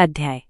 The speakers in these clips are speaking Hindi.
अध्याय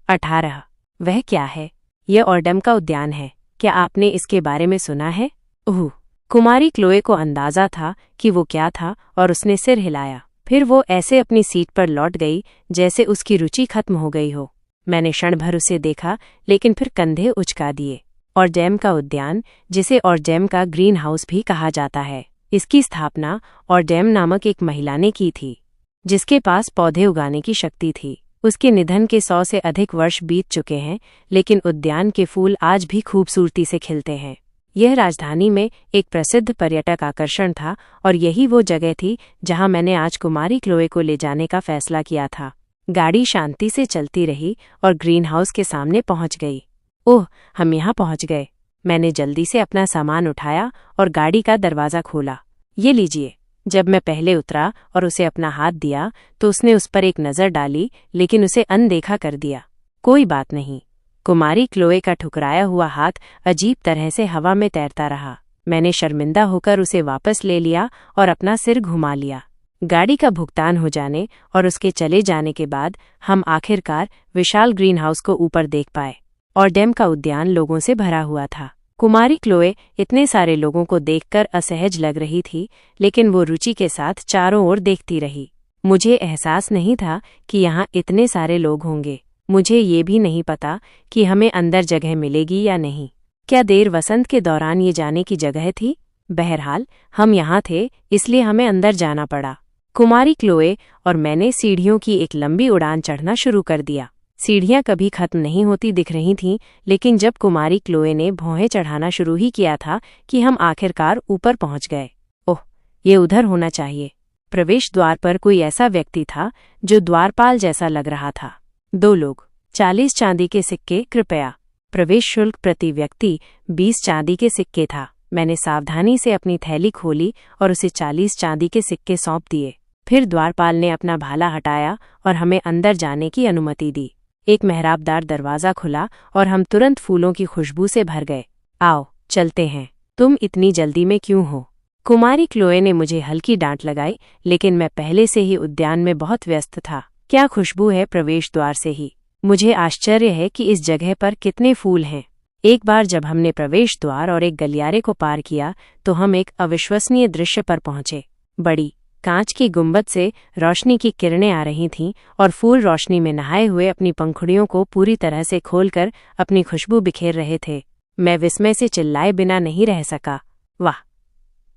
18। वह क्या है? यह ऑर्डेम का उद्यान है। क्या आपने इसके बारे में सुना है? ओह! कुमारी क्लोए को अंदाजा था कि वो क्या था और उसने सिर हिलाया। फिर वो ऐसे अपनी सीट पर लौट गई जैसे उसकी रुचि खत्म हो गई हो। मैंने क्षण भर उसे देखा, लेकिन फिर कंधे उचका दिए। ऑर्डेम का उद्यान, जिसे ऑर्डेम का ग्रीन हाउस भी कहा जाता है, इसकी स्थापना ऑर्डेम नामक एक महिला ने की थी, जिसके पास पौधे उगाने की शक्ति थी। उसके निधन के 100 से अधिक वर्ष बीत चुके हैं, लेकिन उद्यान के फूल आज भी खूबसूरती से खिलते हैं। यह राजधानी में एक प्रसिद्ध पर्यटक आकर्षण था और यही वो जगह थी जहां मैंने आज कुमारी क्लोए को ले जाने का फैसला किया था। गाड़ी शांति से चलती रही और ग्रीन हाउस के सामने पहुंच गई। ओह, हम यहाँ पहुंच गए। मैंने जल्दी से अपना सामान उठाया और गाड़ी का दरवाज़ा खोला। ये लीजिए। जब मैं पहले उतरा और उसे अपना हाथ दिया तो उसने उस पर एक नज़र डाली, लेकिन उसे अनदेखा कर दिया। कोई बात नहीं। कुमारी क्लोए का ठुकराया हुआ हाथ अजीब तरह से हवा में तैरता रहा। मैंने शर्मिंदा होकर उसे वापस ले लिया और अपना सिर घुमा लिया। गाड़ी का भुगतान हो जाने और उसके चले जाने के बाद हम आखिरकार विशाल ग्रीन हाउस को ऊपर देख पाए। ऑर्डेम का उद्यान लोगों से भरा हुआ था। कुमारी क्लोए इतने सारे लोगों को देखकर असहज लग रही थी, लेकिन वो रुचि के साथ चारों ओर देखती रही। मुझे एहसास नहीं था कि यहाँ इतने सारे लोग होंगे। मुझे ये भी नहीं पता कि हमें अंदर जगह मिलेगी या नहीं। क्या देर वसंत के दौरान ये जाने की जगह थी? बहरहाल हम यहाँ थे, इसलिए हमें अंदर जाना पड़ा। कुमारी क्लोए और मैंने सीढ़ियों की एक लंबी उड़ान चढ़ना शुरू कर दिया। सीढ़ियां कभी खत्म नहीं होती दिख रही थीं, लेकिन जब कुमारी क्लोए ने भौहें चढ़ाना शुरू ही किया था कि हम आखिरकार ऊपर पहुंच गए। ओह, ये उधर होना चाहिए। प्रवेश द्वार पर कोई ऐसा व्यक्ति था जो द्वारपाल जैसा लग रहा था। 2 लोग। 40 चांदी के सिक्के कृपया। प्रवेश शुल्क प्रति व्यक्ति 20 चांदी के सिक्के था। मैंने सावधानी से अपनी थैली खोली और उसे 40 चांदी के सिक्के सौंप दिए। फिर द्वारपाल ने अपना भाला हटाया और हमें अंदर जाने की अनुमति दी। एक मेहराबदार दरवाज़ा खुला और हम तुरंत फूलों की खुशबू से भर गए। आओ, चलते हैं। तुम इतनी जल्दी में क्यों हो? कुमारी क्लोए ने मुझे हल्की डांट लगाई, लेकिन मैं पहले से ही उद्यान में बहुत व्यस्त था। क्या खुशबू है प्रवेश द्वार से ही। मुझे आश्चर्य है कि इस जगह पर कितने फूल हैं। एक बार जब हमने प्रवेश द्वार और एक गलियारे को पार किया तो हम एक अविश्वसनीय दृश्य पर पहुंचे। बड़ी कांच की गुंबद से रोशनी की किरणें आ रही थीं और फूल रोशनी में नहाए हुए अपनी पंखुड़ियों को पूरी तरह से खोलकर अपनी खुशबू बिखेर रहे थे। मैं विस्मय से चिल्लाए बिना नहीं रह सका। वाह!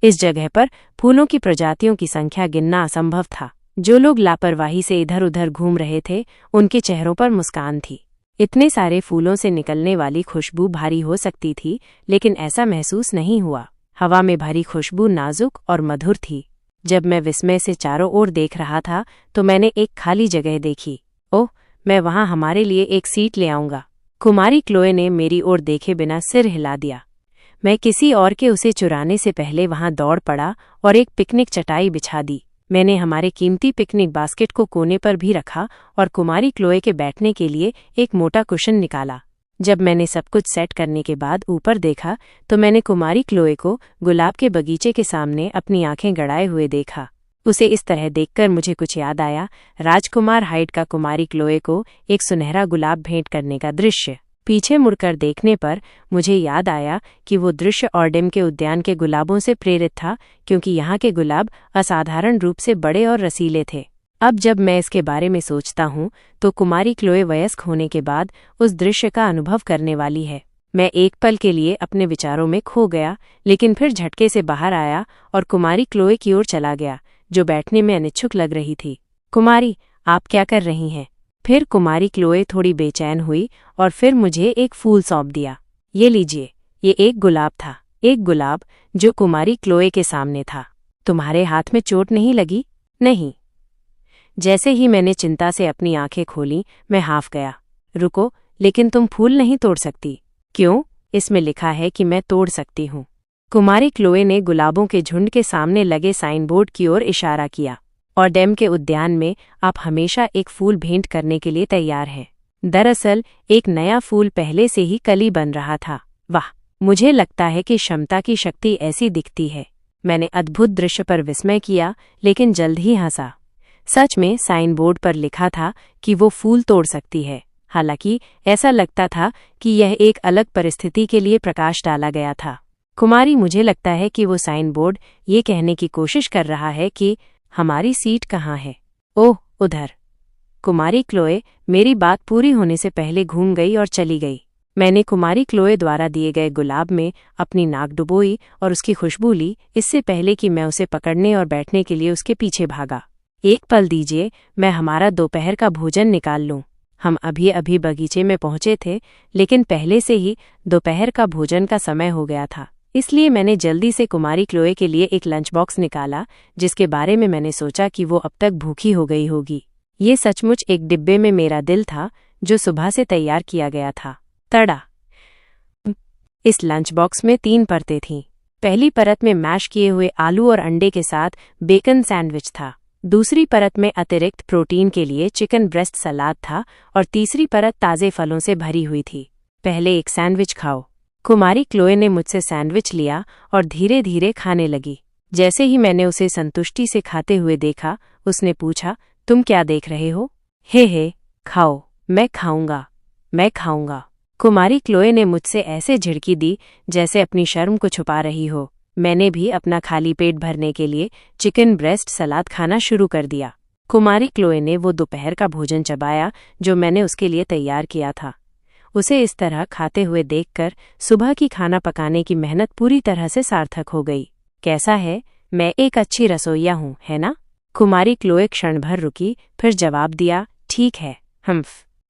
इस जगह पर फूलों की प्रजातियों की संख्या गिनना असंभव था। जो लोग लापरवाही से इधर उधर घूम रहे थे, उनके चेहरों पर मुस्कान थी। इतने सारे फूलों से निकलने वाली खुशबू भारी हो सकती थी, लेकिन ऐसा महसूस नहीं हुआ। हवा में भरी खुशबू नाजुक और मधुर थी। जब मैं विस्मय से चारों ओर देख रहा था तो मैंने एक खाली जगह देखी। ओह, मैं वहां हमारे लिए एक सीट ले आऊंगा। कुमारी क्लोए ने मेरी ओर देखे बिना सिर हिला दिया। मैं किसी और के उसे चुराने से पहले वहां दौड़ पड़ा और एक पिकनिक चटाई बिछा दी। मैंने हमारे कीमती पिकनिक बास्केट को कोने पर भी रखा और कुमारी क्लोए के बैठने के लिए एक मोटा कुशन निकाला। जब मैंने सब कुछ सेट करने के बाद ऊपर देखा तो मैंने कुमारी क्लोए को गुलाब के बगीचे के सामने अपनी आंखें गड़ाए हुए देखा। उसे इस तरह देखकर मुझे कुछ याद आया। राजकुमार हाइड का कुमारी क्लोए को एक सुनहरा गुलाब भेंट करने का दृश्य। पीछे मुड़कर देखने पर मुझे याद आया कि वो दृश्य ऑर्डेम के उद्यान के गुलाबों से प्रेरित था, क्योंकि यहाँ के गुलाब असाधारण रूप से बड़े और रसीले थे। अब जब मैं इसके बारे में सोचता हूँ तो कुमारी क्लोए वयस्क होने के बाद उस दृश्य का अनुभव करने वाली है। मैं एक पल के लिए अपने विचारों में खो गया, लेकिन फिर झटके से बाहर आया और कुमारी क्लोए की ओर चला गया, जो बैठने में अनिच्छुक लग रही थी। कुमारी, आप क्या कर रही हैं? फिर कुमारी क्लोए थोड़ी बेचैन हुई और फिर मुझे एक फूल सौंप दिया। ये लीजिए। ये एक गुलाब था, एक गुलाब जो कुमारी क्लोए के सामने था। तुम्हारे हाथ में चोट नहीं लगी? नहीं। जैसे ही मैंने चिंता से अपनी आंखें खोलीं, मैं हाफ गया। रुको, लेकिन तुम फूल नहीं तोड़ सकती। क्यों? इसमें लिखा है कि मैं तोड़ सकती हूँ। कुमारी क्लोए ने गुलाबों के झुंड के सामने लगे साइन बोर्ड की ओर इशारा किया। ऑर्डेम के उद्यान में आप हमेशा एक फूल भेंट करने के लिए तैयार हैं। दरअसल एक नया फूल पहले से ही कली बन रहा था। वाह! मुझे लगता है कि क्षमता की शक्ति ऐसी दिखती है। मैंने अद्भुत दृश्य पर विस्मय किया, लेकिन जल्द ही हंसा। सच में साइन बोर्ड पर लिखा था कि वो फूल तोड़ सकती है। हालांकि ऐसा लगता था कि यह एक अलग परिस्थिति के लिए प्रकाश डाला गया था। कुमारी, मुझे लगता है कि वो साइन बोर्ड ये कहने की कोशिश कर रहा है कि हमारी सीट कहाँ है। ओह, उधर। कुमारी क्लोए मेरी बात पूरी होने से पहले घूम गई और चली गई। मैंने कुमारी क्लोए द्वारा दिए गए गुलाब में अपनी नाक डुबोई और उसकी खुशबू ली, इससे पहले कि मैं उसे पकड़ने और बैठने के लिए उसके पीछे भागा। एक पल दीजिए, मैं हमारा दोपहर का भोजन निकाल लूं। हम अभी अभी बगीचे में पहुंचे थे, लेकिन पहले से ही दोपहर का भोजन का समय हो गया था। इसलिए मैंने जल्दी से कुमारी क्लोए के लिए एक लंच बॉक्स निकाला, जिसके बारे में मैंने सोचा कि वो अब तक भूखी हो गई होगी। ये सचमुच एक डिब्बे में मेरा दिल था, जो सुबह से तैयार किया गया था। तड़ा। इस लंच बॉक्स में 3 परतें थीं। पहली परत में मैश किए हुए आलू और अंडे के साथ बेकन सैंडविच था। दूसरी परत में अतिरिक्त प्रोटीन के लिए चिकन ब्रेस्ट सलाद था और तीसरी परत ताज़े फलों से भरी हुई थी। पहले एक सैंडविच खाओ। कुमारी क्लोए ने मुझसे सैंडविच लिया और धीरे धीरे खाने लगी। जैसे ही मैंने उसे संतुष्टि से खाते हुए देखा, उसने पूछा, तुम क्या देख रहे हो? हे, खाओ। मैं खाऊंगा। कुमारी क्लोए ने मुझसे ऐसे झिड़की दी जैसे अपनी शर्म को छुपा रही हो। मैंने भी अपना खाली पेट भरने के लिए चिकन ब्रेस्ट सलाद खाना शुरू कर दिया। कुमारी क्लोए ने वो दोपहर का भोजन चबाया जो मैंने उसके लिए तैयार किया था। उसे इस तरह खाते हुए देखकर सुबह की खाना पकाने की मेहनत पूरी तरह से सार्थक हो गई। कैसा है? मैं एक अच्छी रसोइया हूँ, है ना? कुमारी क्लोए क्षण भर रुकी, फिर जवाब दिया, ठीक है।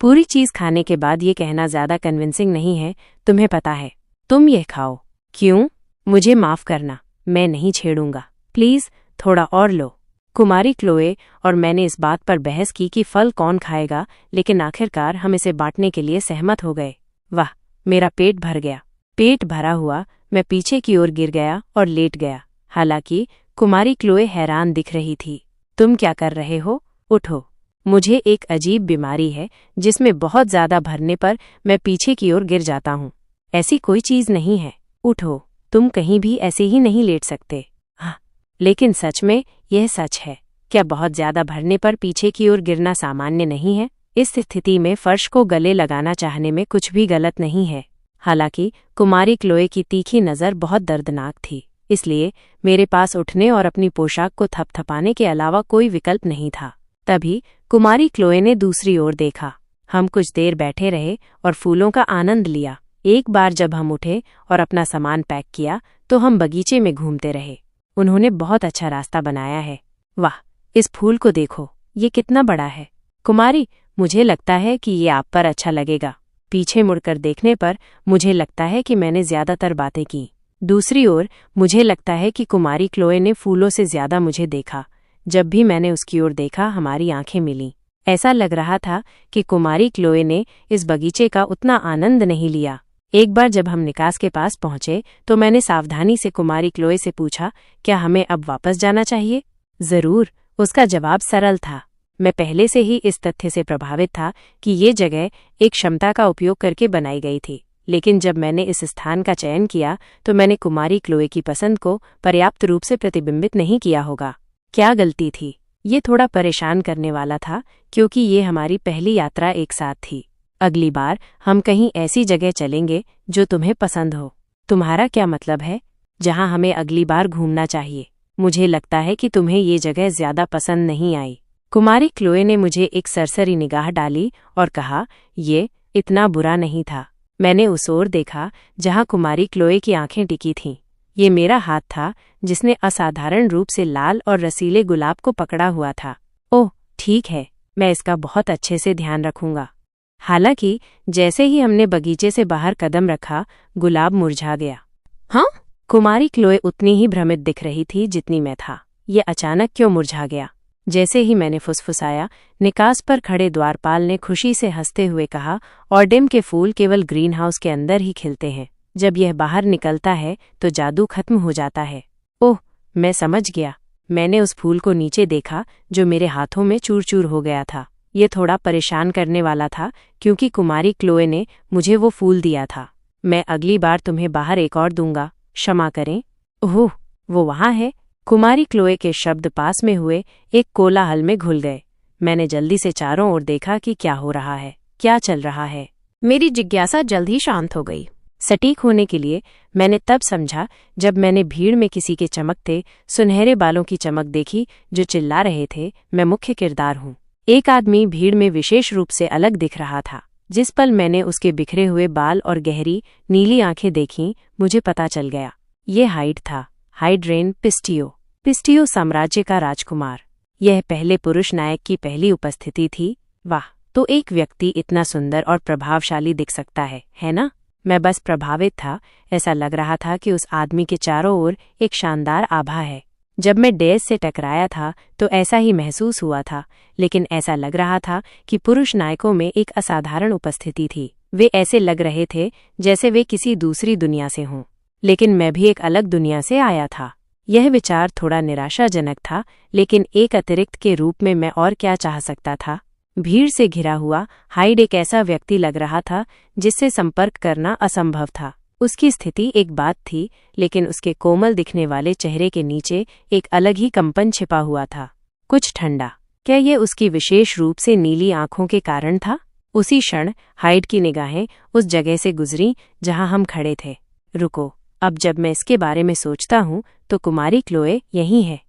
पूरी चीज खाने के बाद ये कहना ज्यादा कन्विंसिंग नहीं है, तुम्हें पता है। तुम ये खाओ। क्यों? मुझे माफ करना, मैं नहीं छेड़ूंगा। प्लीज थोड़ा और लो। कुमारी क्लोए और मैंने इस बात पर बहस की कि फल कौन खाएगा, लेकिन आखिरकार हम इसे बांटने के लिए सहमत हो गए। वाह, मेरा पेट भर गया। पेट भरा हुआ मैं पीछे की ओर गिर गया और लेट गया। हालांकि कुमारी क्लोए हैरान दिख रही थी। तुम क्या कर रहे हो? उठो। मुझे एक अजीब बीमारी है जिसमें बहुत ज्यादा भरने पर मैं पीछे की ओर गिर जाता हूँ। ऐसी कोई चीज नहीं है। उठो, तुम कहीं भी ऐसे ही नहीं लेट सकते। हाँ, लेकिन सच में यह सच है। क्या बहुत ज्यादा भरने पर पीछे की ओर गिरना सामान्य नहीं है? इस स्थिति में फर्श को गले लगाना चाहने में कुछ भी गलत नहीं है। हालांकि कुमारी क्लोए की तीखी नज़र बहुत दर्दनाक थी, इसलिए मेरे पास उठने और अपनी पोशाक को थपथपाने के अलावा कोई विकल्प नहीं था। तभी कुमारी क्लोए ने दूसरी ओर देखा। हम कुछ देर बैठे रहे और फूलों का आनंद लिया। एक बार जब हम उठे और अपना सामान पैक किया तो हम बगीचे में घूमते रहे। उन्होंने बहुत अच्छा रास्ता बनाया है। वाह, इस फूल को देखो, ये कितना बड़ा है। कुमारी, मुझे लगता है कि ये आप पर अच्छा लगेगा। पीछे मुड़कर देखने पर मुझे लगता है कि मैंने ज्यादातर बातें की। दूसरी ओर मुझे लगता है कि कुमारी क्लोए ने फूलों से ज्यादा मुझे देखा। जब भी मैंने उसकी ओर देखा, हमारी आंखें मिलीं। ऐसा लग रहा था कि कुमारी क्लोए ने इस बगीचे का उतना आनंद नहीं लिया। एक बार जब हम निकास के पास पहुंचे तो मैंने सावधानी से कुमारी क्लोए से पूछा, क्या हमें अब वापस जाना चाहिए? जरूर, उसका जवाब सरल था। मैं पहले से ही इस तथ्य से प्रभावित था कि ये जगह एक क्षमता का उपयोग करके बनाई गई थी, लेकिन जब मैंने इस स्थान का चयन किया तो मैंने कुमारी क्लोए की पसंद को पर्याप्त रूप से प्रतिबिंबित नहीं किया होगा। क्या गलती थी? ये थोड़ा परेशान करने वाला था क्योंकि ये हमारी पहली यात्रा एक साथ थी। अगली बार हम कहीं ऐसी जगह चलेंगे जो तुम्हें पसंद हो। तुम्हारा क्या मतलब है? जहां हमें अगली बार घूमना चाहिए। मुझे लगता है कि तुम्हें ये जगह ज्यादा पसंद नहीं आई। कुमारी क्लोए ने मुझे एक सरसरी निगाह डाली और कहा, ये इतना बुरा नहीं था। मैंने उस ओर देखा जहां कुमारी क्लोए की आंखें टिकी थीं। ये मेरा हाथ था जिसने असाधारण रूप से लाल और रसीले गुलाब को पकड़ा हुआ था। ओह, ठीक है, मैं इसका बहुत अच्छे से ध्यान रखूंगा। हालांकि जैसे ही हमने बगीचे से बाहर कदम रखा, गुलाब मुरझा गया। हाँ? कुमारी क्लोए उतनी ही भ्रमित दिख रही थी जितनी मैं था। ये अचानक क्यों मुरझा गया? जैसे ही मैंने फुसफुसाया, निकास पर खड़े द्वारपाल ने खुशी से हंसते हुए कहा, ऑर्डेम के फूल केवल ग्रीन हाउस के अंदर ही खिलते हैं। जब यह बाहर निकलता है तो जादू खत्म हो जाता है। ओह, मैं समझ गया। मैंने उस फूल को नीचे देखा जो मेरे हाथों में चूर चूर हो गया था। ये थोड़ा परेशान करने वाला था क्योंकि कुमारी क्लोए ने मुझे वो फूल दिया था। मैं अगली बार तुम्हें बाहर एक और दूंगा, क्षमा करें। ओह, वो वहाँ है। कुमारी क्लोए के शब्द पास में हुए एक कोलाहल में घुल गए। मैंने जल्दी से चारों ओर देखा कि क्या हो रहा है, क्या चल रहा है। मेरी जिज्ञासा जल्द ही शांत हो गई। सटीक होने के लिए मैंने तब समझा जब मैंने भीड़ में किसी के चमकते सुनहरे बालों की चमक देखी जो चिल्ला रहे थे, मैं मुख्य किरदार हूँ। एक आदमी भीड़ में विशेष रूप से अलग दिख रहा था। जिस पल मैंने उसके बिखरे हुए बाल और गहरी नीली आंखें देखीं, मुझे पता चल गया। ये हाइड था, हाइड्रेन पिस्टियो। पिस्टियो साम्राज्य का राजकुमार। यह पहले पुरुष नायक की पहली उपस्थिति थी। वाह, तो एक व्यक्ति इतना सुंदर और प्रभावशाली दिख सकता है ना? मैं बस प्रभावित था। ऐसा लग रहा था कि उस आदमी के चारों ओर एक शानदार आभा है। जब मैं डेज से टकराया था तो ऐसा ही महसूस हुआ था, लेकिन ऐसा लग रहा था कि पुरुष नायकों में एक असाधारण उपस्थिति थी। वे ऐसे लग रहे थे जैसे वे किसी दूसरी दुनिया से हों, लेकिन मैं भी एक अलग दुनिया से आया था। यह विचार थोड़ा निराशाजनक था, लेकिन एक अतिरिक्त के रूप में मैं और क्या चाह सकता था। भीड़ से घिरा हुआ हाइड एक ऐसा व्यक्ति लग रहा था जिससे संपर्क करना असंभव था। उसकी स्थिति एक बात थी, लेकिन उसके कोमल दिखने वाले चेहरे के नीचे एक अलग ही कंपन छिपा हुआ था, कुछ ठंडा। क्या ये उसकी विशेष रूप से नीली आंखों के कारण था? उसी क्षण हाइड की निगाहें उस जगह से गुजरी जहां हम खड़े थे। रुको, अब जब मैं इसके बारे में सोचता हूँ तो कुमारी क्लोए यहीं है।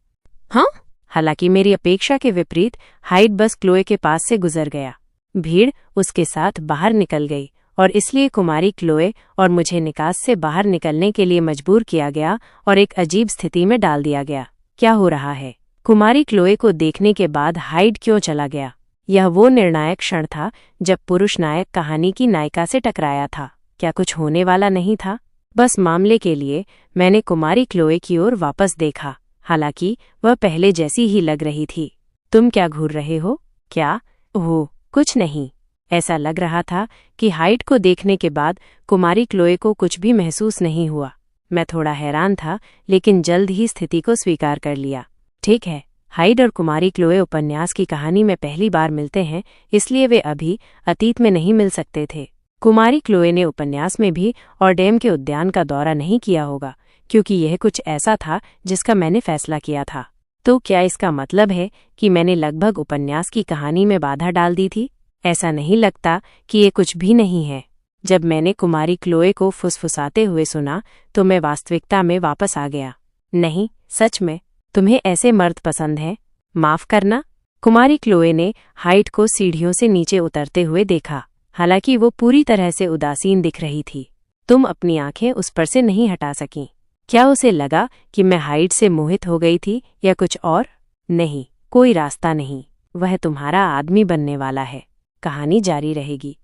हाँ? हालांकि मेरी अपेक्षा के विपरीत हाइड बस क्लोए के पास से गुजर गया। भीड़ उसके साथ बाहर निकल गई और इसलिए कुमारी क्लोए और मुझे निकास से बाहर निकलने के लिए मजबूर किया गया और एक अजीब स्थिति में डाल दिया गया। क्या हो रहा है? कुमारी क्लोए को देखने के बाद हाइड क्यों चला गया? यह वो निर्णायक क्षण था जब पुरुष नायक कहानी की नायिका से टकराया था। क्या कुछ होने वाला नहीं था? बस मामले के लिए मैंने कुमारी क्लोए की ओर वापस देखा। हालांकि वह पहले जैसी ही लग रही थी। तुम क्या घूर रहे हो? क्या? ओह, कुछ नहीं। ऐसा लग रहा था कि हाइड को देखने के बाद कुमारी क्लोए को कुछ भी महसूस नहीं हुआ। मैं थोड़ा हैरान था, लेकिन जल्द ही स्थिति को स्वीकार कर लिया। ठीक है, हाइड और कुमारी क्लोए उपन्यास की कहानी में पहली बार मिलते हैं, इसलिए वे अभी अतीत में नहीं मिल सकते थे। कुमारी क्लोए ने उपन्यास में भी ऑर्डेम के उद्यान का दौरा नहीं किया होगा, क्योंकि यह कुछ ऐसा था जिसका मैंने फैसला किया था। तो क्या इसका मतलब है कि मैंने लगभग उपन्यास की कहानी में बाधा डाल दी थी? ऐसा नहीं लगता कि ये कुछ भी नहीं है। जब मैंने कुमारी क्लोए को फुसफुसाते हुए सुना तो मैं वास्तविकता में वापस आ गया। नहीं, सच में, तुम्हें ऐसे मर्द पसंद हैं? माफ करना। कुमारी क्लोए ने हाइड को सीढ़ियों से नीचे उतरते हुए देखा। हालांकि वो पूरी तरह से उदासीन दिख रही थी। तुम अपनी आंखें उस पर से नहीं हटा सकीं। क्या उसे लगा कि मैं हाइड से मोहित हो गई थी या कुछ और? नहीं, कोई रास्ता नहीं। वह तुम्हारा आदमी बनने वाला है। कहानी जारी रहेगी।